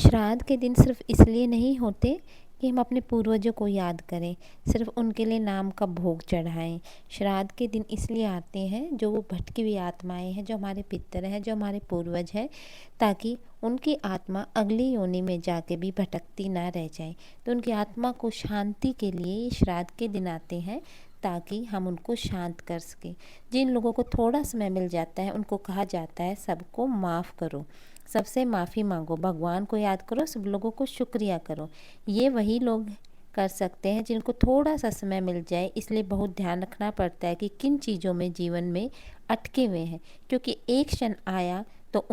श्राद्ध के दिन सिर्फ इसलिए नहीं होते कि हम अपने पूर्वजों को याद करें, सिर्फ उनके लिए नाम का भोग चढ़ाएं। श्राद्ध के दिन इसलिए आते हैं जो वो भटकी हुई आत्माएं हैं, जो हमारे पितर हैं, जो हमारे पूर्वज हैं, ताकि उनकी आत्मा अगली योनि में जाके भी भटकती ना रह जाए। तो उनकी आत्मा को शांति के लिए ये श्राद्ध के दिन आते हैं, ताकि हम उनको शांत कर सकें। जिन लोगों को थोड़ा समय मिल जाता है उनको कहा जाता है सबको माफ़ करो, सबसे माफ़ी मांगो, भगवान को याद करो, सब लोगों को शुक्रिया करो। ये वही लोग कर सकते हैं जिनको थोड़ा सा समय मिल जाए। इसलिए बहुत ध्यान रखना पड़ता है कि किन चीज़ों में जीवन में अटके हुए हैं, क्योंकि एक क्षण आया तो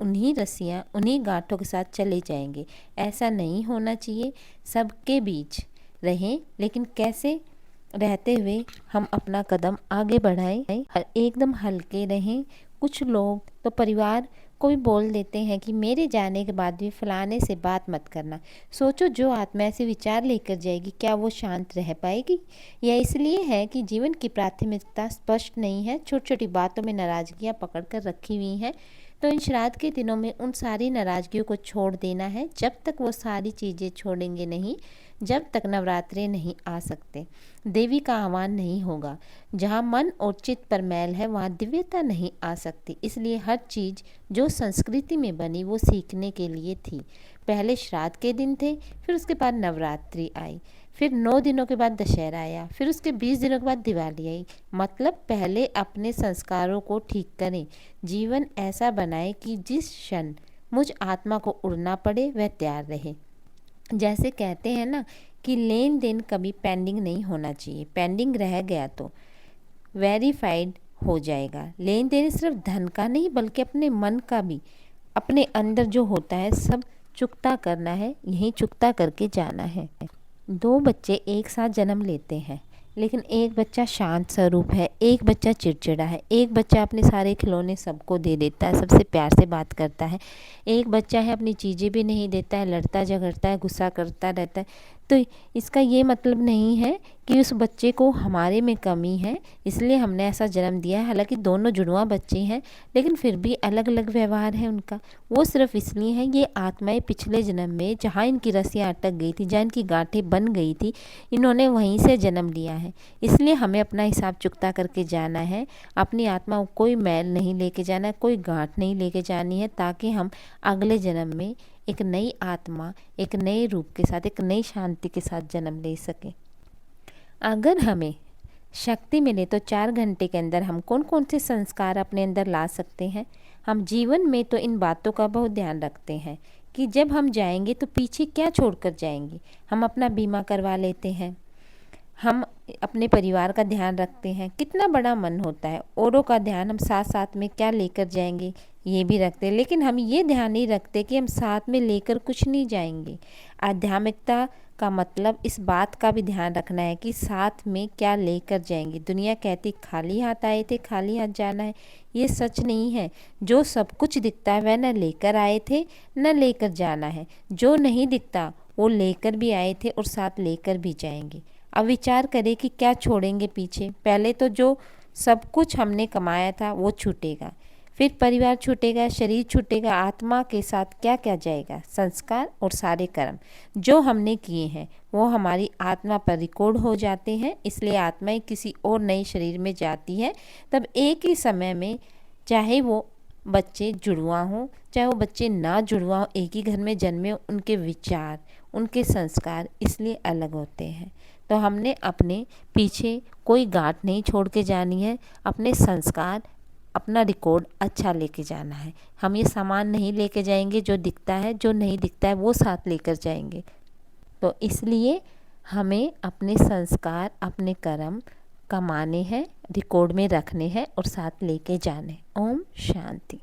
उन्हीं रस्सियाँ उन्हीं गांठों के साथ चले जाएंगे। ऐसा नहीं होना चाहिए। सबके बीच रहें, लेकिन कैसे रहते हुए हम अपना कदम आगे बढ़ाएं, एकदम हल्के रहें। कुछ लोग तो परिवार को भी बोल देते हैं कि मेरे जाने के बाद भी फलाने से बात मत करना। सोचो, जो आत्मा ऐसे विचार लेकर जाएगी, क्या वो शांत रह पाएगी? यह इसलिए है कि जीवन की प्राथमिकता स्पष्ट नहीं है, छोटी छोटी बातों में नाराज़गियाँ पकड़ कर रखी हुई हैं। तो इन श्राद्ध के दिनों में उन सारी नाराज़गियों को छोड़ देना है। जब तक वो सारी चीज़ें छोड़ेंगे नहीं, जब तक नवरात्रे नहीं आ सकते, देवी का आह्वान नहीं होगा। जहाँ मन और चित्त पर मैल है वहाँ दिव्यता नहीं आ सकती। इसलिए हर चीज़ जो संस्कृति में बनी वो सीखने के लिए थी। पहले श्राद्ध के दिन थे, फिर उसके बाद नवरात्रि आई, फिर 9 दिनों के बाद दशहरा आया, फिर उसके 20 दिनों के बाद दिवाली आई। मतलब पहले अपने संस्कारों को ठीक करें, जीवन ऐसा बनाएं कि जिस क्षण मुझ आत्मा को उड़ना पड़े वह तैयार रहे। जैसे कहते हैं ना कि लेन देन कभी पेंडिंग नहीं होना चाहिए। पेंडिंग रह गया तो वेरीफाइड हो जाएगा। लेन देन सिर्फ धन का नहीं बल्कि अपने मन का भी, अपने अंदर जो होता है सब चुकता करना है, यही चुकता करके जाना है। 2 बच्चे एक साथ जन्म लेते हैं, लेकिन एक बच्चा शांत स्वरूप है, एक बच्चा चिड़चिड़ा है, एक बच्चा अपने सारे खिलौने सबको दे देता है, सबसे प्यार से बात करता है, एक बच्चा है अपनी चीज़ें भी नहीं देता है, लड़ता झगड़ता है, गुस्सा करता रहता है। तो इसका ये मतलब नहीं है कि उस बच्चे को हमारे में कमी है इसलिए हमने ऐसा जन्म दिया है। हालांकि दोनों जुड़वा बच्चे हैं, लेकिन फिर भी अलग अलग व्यवहार है उनका। वो सिर्फ इसलिए है ये आत्माएं पिछले जन्म में जहाँ इनकी रस्सियाँ अटक गई थी, जहाँ इनकी गांठें बन गई थी, इन्होंने वहीं से जन्म लिया है। इसलिए हमें अपना हिसाब चुकता करके जाना है। अपनी आत्मा को कोई मैल नहीं लेके जाना है, कोई गांठ नहीं लेके जानी है, ताकि हम अगले जन्म में एक नई आत्मा, एक नए रूप के साथ, एक नई शांति के साथ जन्म ले सकें। अगर हमें शक्ति मिले तो 4 घंटे के अंदर हम कौन कौन से संस्कार अपने अंदर ला सकते हैं। हम जीवन में तो इन बातों का बहुत ध्यान रखते हैं कि जब हम जाएंगे तो पीछे क्या छोड़कर जाएंगे। हम अपना बीमा करवा लेते हैं, हम अपने परिवार का ध्यान रखते हैं, कितना बड़ा मन होता है। औरों का ध्यान हम साथ साथ में क्या लेकर जाएंगे ये भी रखते हैं, लेकिन हम ये ध्यान नहीं रखते कि हम साथ में लेकर कुछ नहीं जाएंगे। आध्यात्मिकता का मतलब इस बात का भी ध्यान रखना है कि साथ में क्या लेकर जाएंगे। दुनिया कहती खाली हाथ आए थे खाली हाथ जाना है, ये सच नहीं है। जो सब कुछ दिखता है वह न लेकर आए थे न लेकर जाना है, जो नहीं दिखता वो लेकर भी आए थे और साथ लेकर भी जाएंगे। अब विचार करें कि क्या छोड़ेंगे पीछे। पहले तो जो सब कुछ हमने कमाया था वो छूटेगा, फिर परिवार छूटेगा, शरीर छूटेगा, आत्मा के साथ क्या क्या जाएगा। संस्कार और सारे कर्म जो हमने किए हैं वो हमारी आत्मा पर रिकॉर्ड हो जाते हैं। इसलिए आत्माएं किसी और नए शरीर में जाती है तब एक ही समय में, चाहे वो बच्चे जुड़वा हों चाहे वो बच्चे ना जुड़वा हों, एक ही घर में जन्मे, उनके विचार, उनके संस्कार इसलिए अलग होते हैं। तो हमने अपने पीछे कोई गांठ नहीं छोड़ के जानी है। अपने संस्कार, अपना रिकॉर्ड अच्छा लेके जाना है। हम ये सामान नहीं लेके जाएंगे जो दिखता है, जो नहीं दिखता है वो साथ लेकर जाएंगे। तो इसलिए हमें अपने संस्कार, अपने कर्म कमाने हैं, रिकॉर्ड में रखने हैं और साथ लेके जाने। ओम शांति।